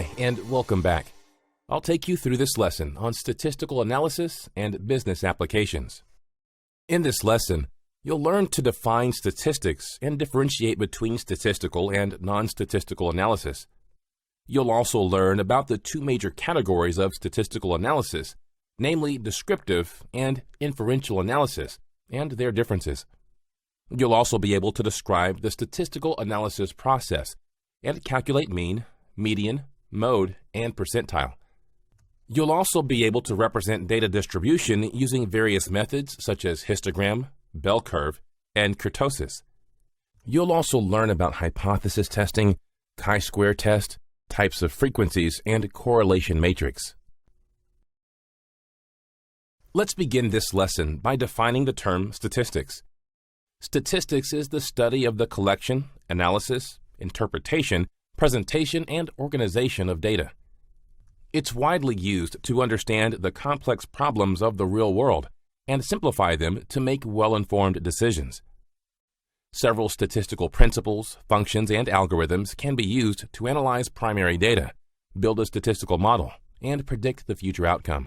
Hi, and welcome back. I'll take you through this lesson on statistical analysis and business applications. In this lesson, you'll learn to define statistics and differentiate between statistical and non-statistical analysis. You'll also learn about the two major categories of statistical analysis, namely descriptive and inferential analysis, and their differences. You'll also be able to describe the statistical analysis process and calculate mean, median, mode, and percentile. You'll also be able to represent data distribution using various methods such as histogram, bell curve, and kurtosis. You'll also learn about hypothesis testing, chi-square test, types of frequencies, and correlation matrix. Let's begin this lesson by defining the term statistics. Statistics is the study of the collection, analysis, interpretation, presentation, and organization of data. It's widely used to understand the complex problems of the real world and simplify them to make well-informed decisions. Several statistical principles, functions, and algorithms can be used to analyze primary data, build a statistical model, and predict the future outcome.